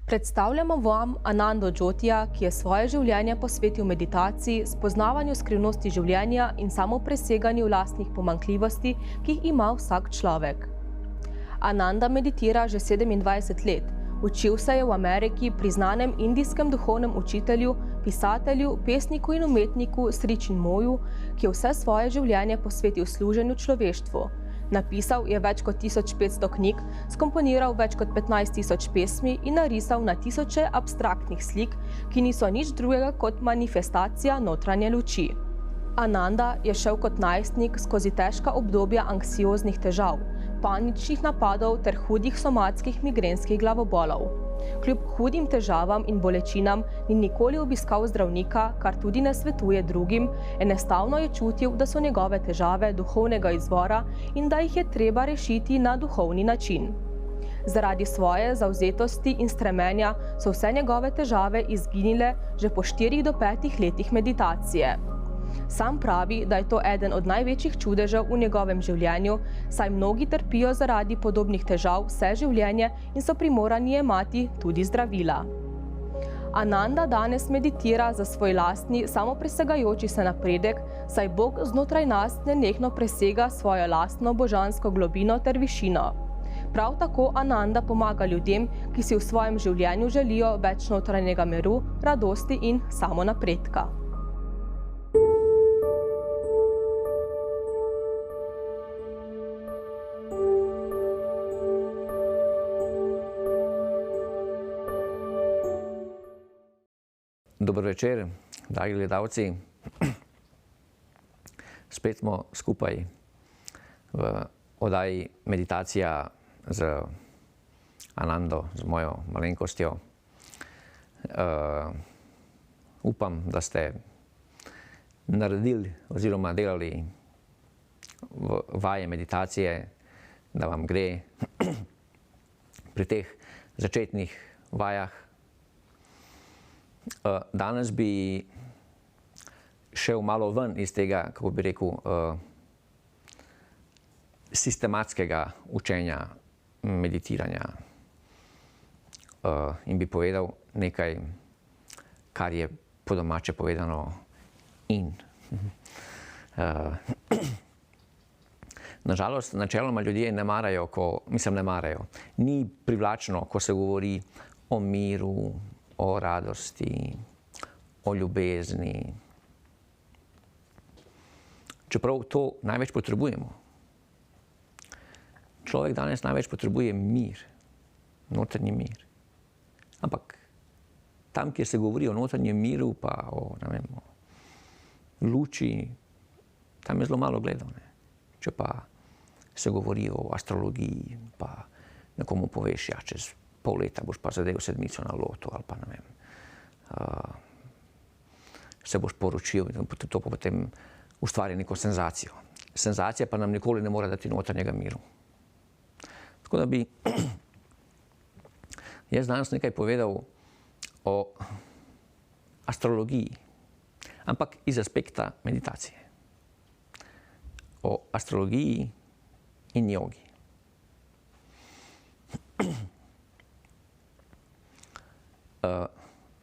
Predstavljamo vam Anando Džotija, ki je svoje življenje posvetil meditaciji, spoznavanju skrivnosti življenja in samopreseganju lastnih pomanjkljivosti, ki jih ima vsak človek. Ananda meditira že 27 let. Učil se je v Ameriki pri znanem indijskem duhovnem učitelju, pisatelju, pesniku in umetniku Sri Chinmoyu, ki je vse svoje življenje posvetil služenju človeštvu. Napisal je več kot 1500 knjig, skomponiral več kot 15.000 pesmi in narisal na tisoče abstraktnih slik, ki niso nič drugega kot manifestacija notranje luči. Ananda je šel kot najstnik skozi težka obdobja anksioznih težav, paničnih napadov ter hudih somatskih migrenskih glavobolov. Kljub hudim težavam in bolečinam ni nikoli obiskal zdravnika, kar tudi ne svetuje drugim, enostavno je čutil, da so njegove težave duhovnega izvora in da jih je treba rešiti na duhovni način. Zaradi svoje zavzetosti in stremenja so vse njegove težave izginile že po 4 do 5 letih meditacije. Sam pravi, da je to eden od največjih čudežev v njegovem življenju, saj mnogi trpijo zaradi podobnih težav vse življenje in so primorani jemati tudi zdravila. Ananda danes meditira za svoj lastni, samopresegajoči se napredek, saj Bog znotraj nas nenehno presega svojo lastno božansko globino ter višino. Prav tako Ananda pomaga ljudem, ki si v svojem življenju želijo več notranjega miru, radosti in samonapredka. Dober večer, dragi gledalci. Spet smo skupaj v oddaji Meditacija z Anando, z mojo malenkostjo. Upam, da ste naredili oziroma delali vaje meditacije, da vam gre pri teh začetnih vajah. Danes bi šel malo ven iz tega, kako bi rekel, sistematskega učenja meditiranja in bi povedal nekaj, kar je po domače povedano in. Nažalost, načeloma ljudje ne marajo, ni privlačno, ko se govori o miru, o radosti, o ljubezni. Čeprav to največ potrebujemo. Človek danes največ potrebuje mir, notranji mir. Ampak tam, kjer se govori o notranjem miru, pa o luči, tam je zelo malo gledal. Če pa se govori o astrologiji, pa nekomu poveš, ja, čez pol leta boš pa zadev sedmico na loto ali pa se boš poročil in to pa potem ustvari neko senzacijo. Senzacija pa nam nikoli ne more dati notranjega miru. Tako da bi jaz danes nekaj povedal o astrologiji, ampak iz aspekta meditacije. O astrologiji in jogi.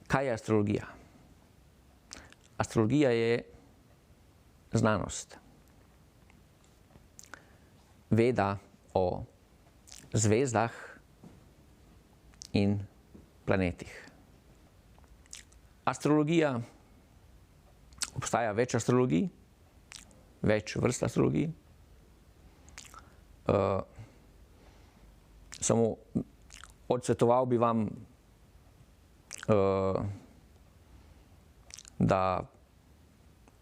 Kaj je astrologija? Astrologija je znanost. Veda o zvezdah in planetih. Astrologija, obstaja več astrologij, več vrst astrologij. Samo odsvetoval bi vam, da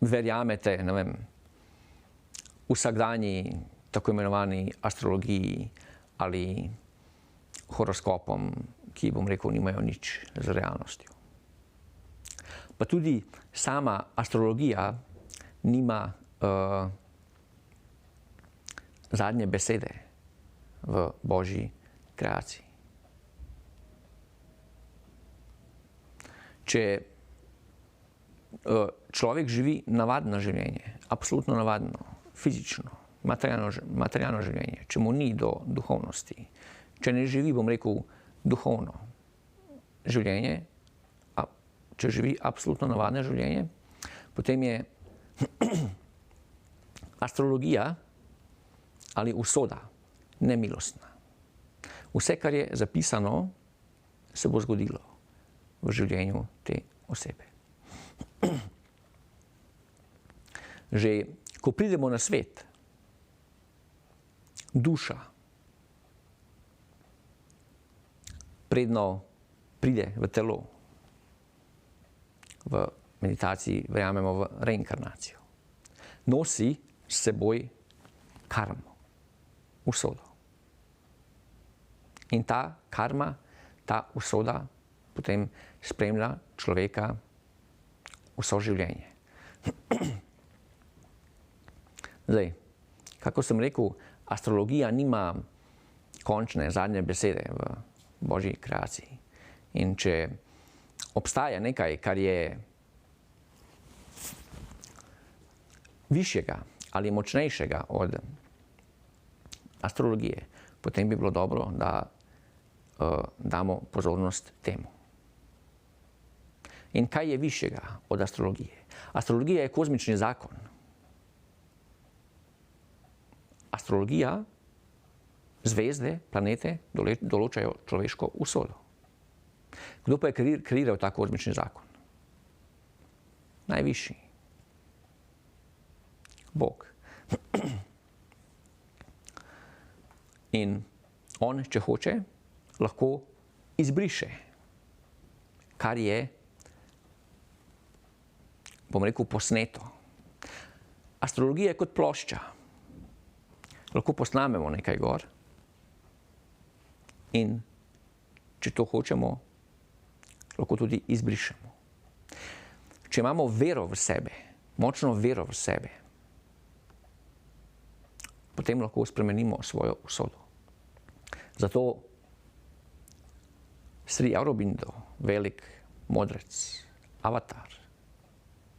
verjamete, vsakdanji tako imenovani astrologiji ali horoskopom, ki, bom rekel, nimajo nič z realnostjo. Pa tudi sama astrologija nima zadnje besede v Božji kreaciji. Če človek živi navadno življenje, absolutno navadno, fizično, materialno življenje, če mu ni do duhovnosti, če ne živi, bom rekel, duhovno, življenje, če živi absolutno navadno življenje, potem je astrologija ali usoda nemilostna. Vse, kar je zapisano, se bo zgodilo v življenju te osebe. Že ko pridemo na svet, duša, predno pride v telo, v meditaciji verjamemo v reinkarnacijo, nosi s seboj karmo, usodo. In ta karma, ta usoda potem spremlja človeka vso življenje. Zdaj, kako sem rekel, astrologija nima končne, zadnje besede v Božji kreaciji. In če obstaja nekaj, kar je višjega ali močnejšega od astrologije, potem bi bilo dobro, da damo pozornost temu. In kaj je višjega od astrologije? Astrologija je kozmični zakon. Astrologija, zvezde, planete določajo človeško usodo. Kdo pa je kreiral ta kozmični zakon? Najvišji. Bog. In on, če hoče, lahko izbriše, kar je, bom rekel, posneto. Astrologija je kot plošča. Lahko posnamemo nekaj gor in če to hočemo, lahko tudi izbrišemo. Če imamo vero v sebe, močno vero v sebe, potem lahko spremenimo svojo usodo. Zato Sri Aurobindo, velik modrec, avatar,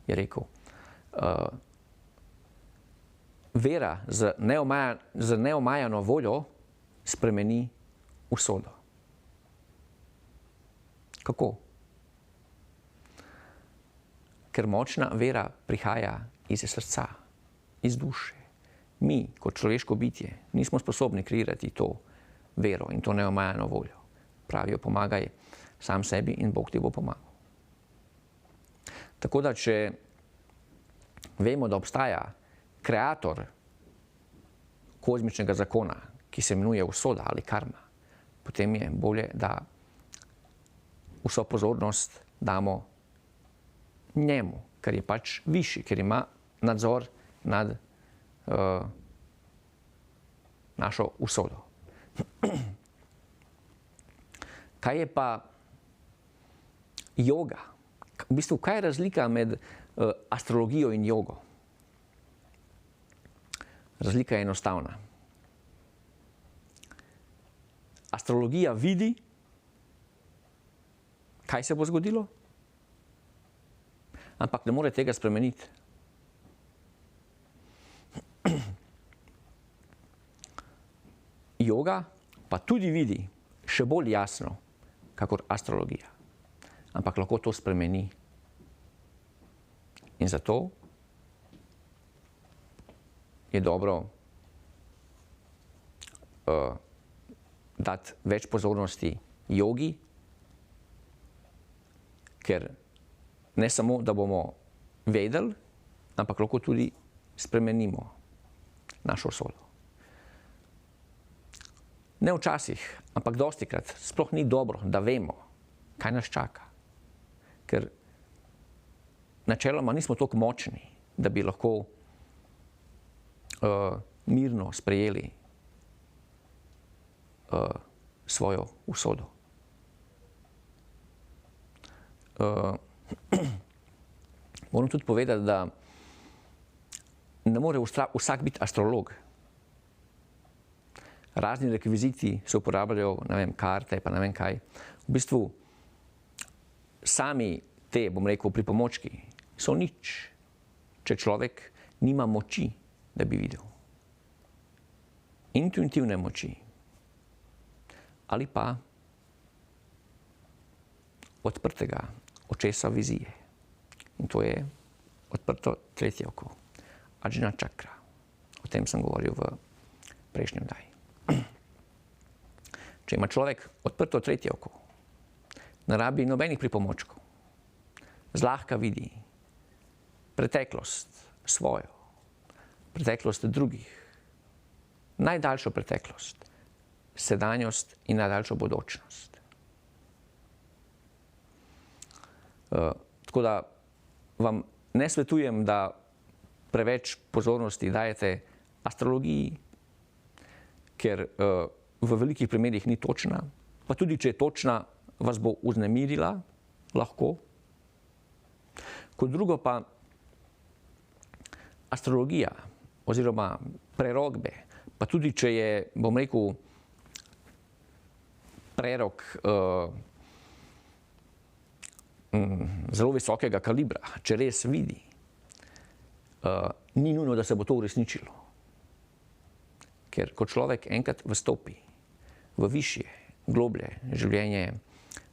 je rekel, vera z neomajano voljo spremeni usodo. Kako? Ker močna vera prihaja iz srca, iz duše. Mi, kot človeško bitje, nismo sposobni kreirati to vero in to neomajano voljo. Pravijo, pomagaj sam sebi in Bog ti bo pomagal. Tako da, če vemo, da obstaja kreator kozmičnega zakona, ki se imenuje usoda ali karma, potem je bolje, da vso pozornost damo njemu, ker je pač višji, ker ima nadzor nad našo usodo. Kaj je pa joga? V bistvu, kaj je razlika med astrologijo in jogo? Razlika je enostavna. Astrologija vidi, kaj se bo zgodilo, ampak ne more tega spremeniti. Joga pa tudi vidi še bolj jasno, kakor astrologija. Ampak lahko to spremeni. In zato je dobro dati več pozornosti jogi, ker ne samo, da bomo vedeli, ampak lahko tudi spremenimo našo usodo. Ne včasih, ampak dostikrat sploh ni dobro, da vemo, kaj nas čaka. Ker načeloma nismo toliko močni, da bi lahko mirno sprejeli svojo usodo. Moram tudi povedati, da ne more vsak biti astrolog. Razni rekviziti se uporabljajo, ne vem, karte, pa ne vem kaj. V bistvu sami te, bom rekel, pripomočki so nič, če človek nima moči, da bi videl. Intuitivne moči. Ali pa odprtega očesa vizije. In to je odprto tretje oko, Ajna čakra. O tem sem govoril v prejšnji oddaji. Če ima človek odprto tretje oko, ne rabi nobenih pripomočkov, zlahka vidi preteklost svojo, preteklost drugih, najdaljšo preteklost, sedanjost in najdaljšo bodočnost. Tako da vam ne svetujem, da preveč pozornosti dajete astrologiji, ker v velikih primerih ni točna, pa tudi če je točna, vas bo vznemirila, lahko. Kot drugo pa astrologija oziroma prerokbe, pa tudi če je, bom rekel, prerok zelo visokega kalibra, če res vidi, ni nujno, da se bo to uresničilo. Ker ko človek enkrat vstopi v višje, globlje življenje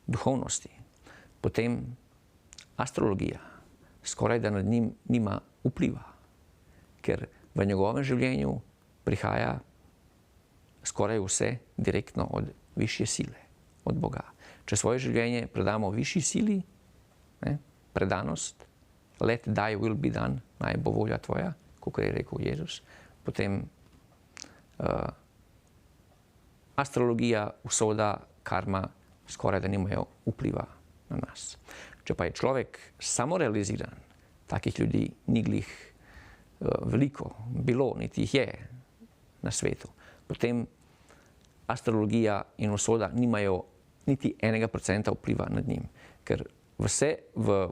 duhovnosti, potem astrologija skoraj da nad njim nima vpliva, ker v njegovem življenju prihaja skoraj vse direktno od višje sile, od Boga. Če svoje življenje predamo višji sili, predanost, let thy will be done, naj bo volja tvoja, kakor je rekel Jezus, potem astrologija, usoda, karma skoraj da nimajo vpliva na nas. Če pa je človek samorealiziran, takih ljudi ni glih veliko bilo, niti jih je na svetu, potem astrologija in usoda nimajo niti 1% vpliva nad njim, ker vse v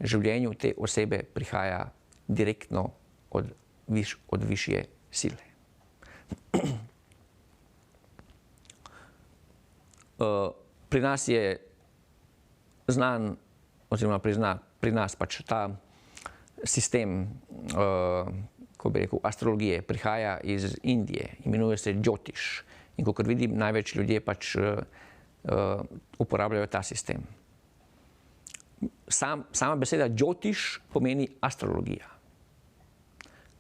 življenju te osebe prihaja direktno od višje sile. Pri nas je znan, oziroma pri nas pač ta sistem, ko bi rekel, astrologije prihaja iz Indije, imenuje se Jyotish. In kakor vidim, največ ljudje pač uporabljajo ta sistem. Sama beseda Jyotish pomeni astrologija.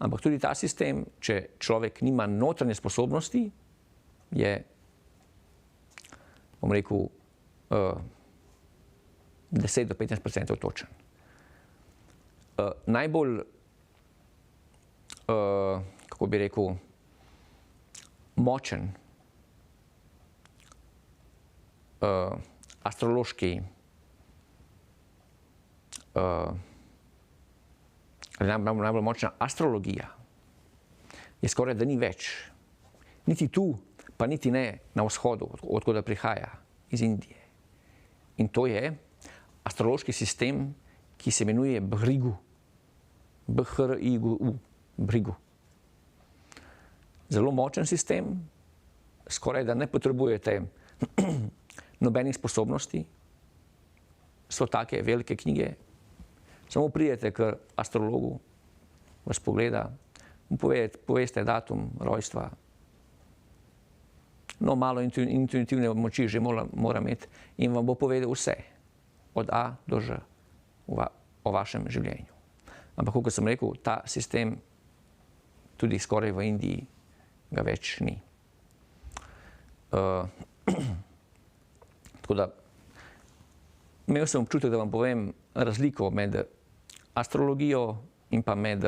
Ampak tudi ta sistem, če človek nima notranje sposobnosti, je, bom rekel, 10 do 15% točen. Najbolj, kako bi rekel, močen astrološki najbolj močna astrologija je skoraj da ni več. Niti tu, pa niti ne na vzhodu, odkud prihaja, iz Indije. In to je astrološki sistem, ki se imenuje Bhrigu. B-H-R-I-G-U, Bhrigu. Zelo močen sistem, skoraj da ne potrebujete nobenih sposobnosti, so take velike knjige. Samo pridete k astrologu, vas pogleda, poveste datum rojstva. No, malo intuitivne moči že mora imeti in vam bo povedal vse, od A do Ž, o vašem življenju. Ampak, kot sem rekel, ta sistem tudi skoraj v Indiji ga več ni. Tako da, imel sem občutek, da vam povem razliko med astrologijo in pa med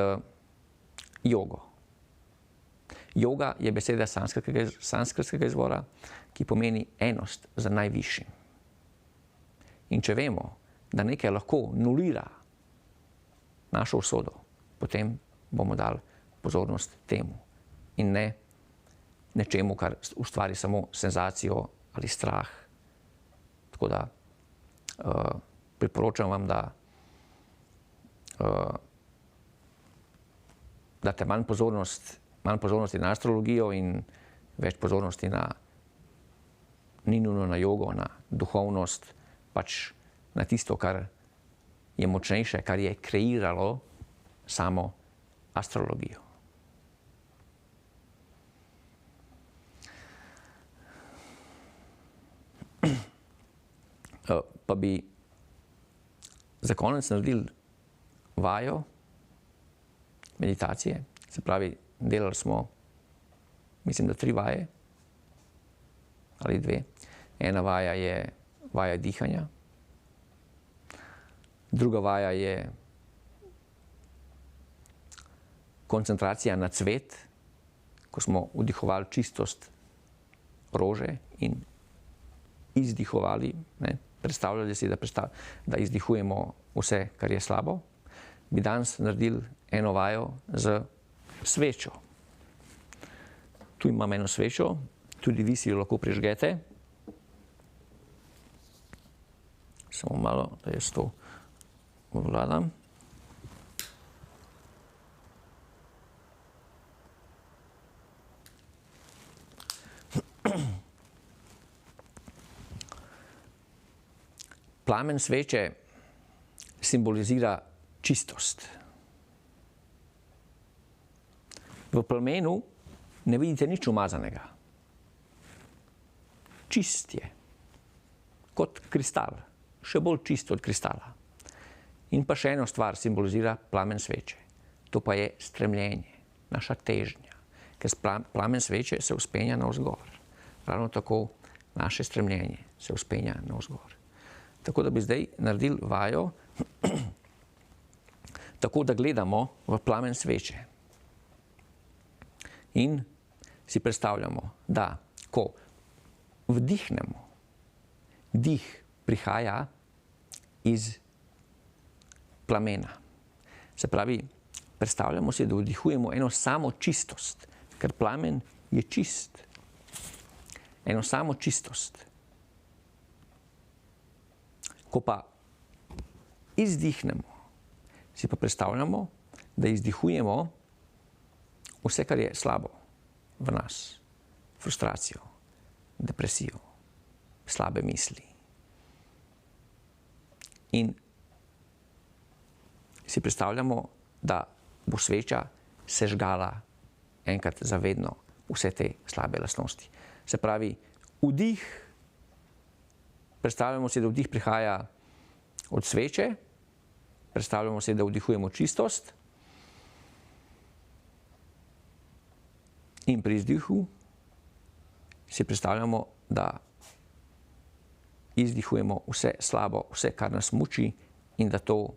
jogo. Joga je beseda sanskritskega izvora, ki pomeni enost za najvišjim. In če vemo, da nekaj lahko nulira našo usodo, potem bomo dali pozornost temu in ne nečemu, kar ustvari samo senzacijo ali strah. Tako da priporočam vam, da date manj pozornosti na astrologijo in več pozornosti ni nujno na jogo, na duhovnost, pač na tisto, kar je močnejše, kar je kreiralo samo astrologijo. Pa bi za konec naredili vajo meditacije. Se pravi, delali smo, mislim, da 3 vaje ali 2. Ena vaja je vaja dihanja. Druga vaja je koncentracija na cvet, ko smo vdihovali čistost rože in izdihovali, predstavljali si, da izdihujemo vse, kar je slabo. Bi danes naredili eno vajo z svečo. Tu imam eno svečo, tudi vi si jo lahko prižgete. Samo malo, da jaz to obvladam. Plamen sveče simbolizira čistost. V plamenu ne vidite nič umazanega. Čist je, kot kristal, še bolj čist od kristala. In pa še eno stvar simbolizira plamen sveče. To pa je stremljenje, naša težnja. Ker plamen sveče se vzpenja navzgor. Ravno tako naše stremljenje se vzpenja navzgor. Tako da bi zdaj naredili vajo, tako da gledamo v plamen sveče. In si predstavljamo, da ko vdihnemo, dih prihaja iz plamena. Se pravi, predstavljamo si, da vdihujemo eno samo čistost, ker plamen je čist. Eno samo čistost. Ko pa izdihnemo, si pa predstavljamo, da izdihujemo vse, kar je slabo v nas. Frustracijo, depresijo, slabe misli. In si predstavljamo, da bo sveča sežgala enkrat zavedno vse te slabe lastnosti. Se pravi, vdih, predstavljamo si, da vdih prihaja od sveče, predstavljamo si, da vdihujemo čistost in pri izdihu si predstavljamo, da izdihujemo vse slabo, vse, kar nas muči in da to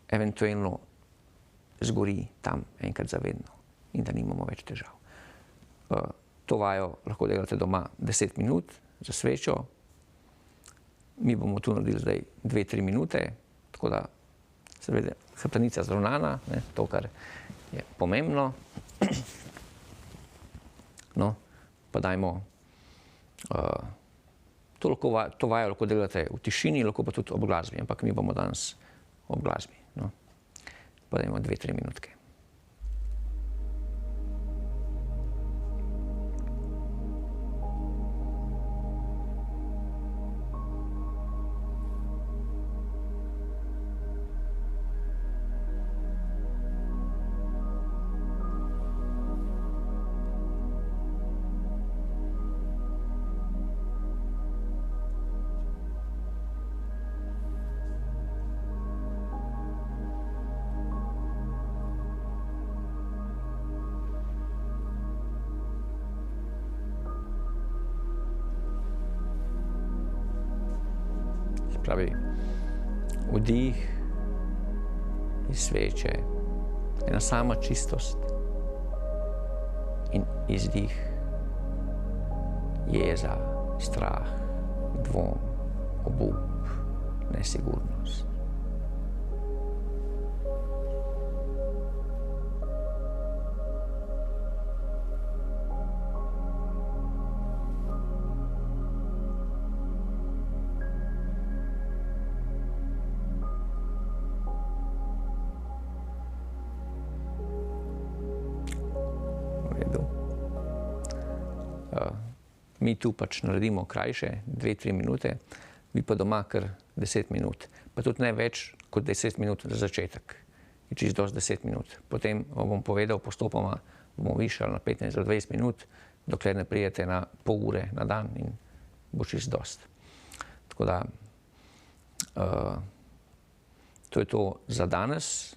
eventualno zgori tam enkrat zavedno in da nimamo več težav. To vajo lahko delate doma 10 minut za svečo. Mi bomo tu naredili zdaj 2-3 minute, tako da seveda hrbtenica zravnana, to, kar je pomembno. No, pa dajmo, to vajo lahko delate v tišini, lahko pa tudi ob glasbi, ampak mi bomo danes ob glasbi. No. Pa dajmo 2-3 minutke. Pravi, vdih iz sveče, ena sama čistost in izdih, jeza, strah, dvom, obup, nesigurnost. Mi tu pač naredimo krajše, 2-3 minute, vi pa doma kar 10 minut. Pa tudi ne več kot 10 minut za začetek. Je čisto dosti 10 minut. Potem vam bom povedal, postopoma bomo višali na 15-20 minut, dokler ne prijete na pol ure na dan in bo čisto dosti. Tako da To je to za danes.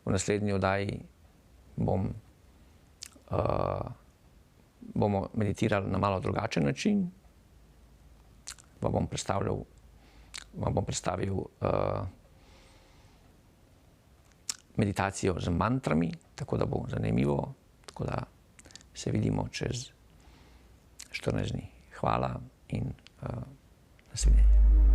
V naslednji oddaji bomo meditirali na malo drugačen način. Vam bom predstavil meditacijo z mantrami, tako da bo zanimivo. Tako da se vidimo čez 14 dni. Hvala in nasvidenje.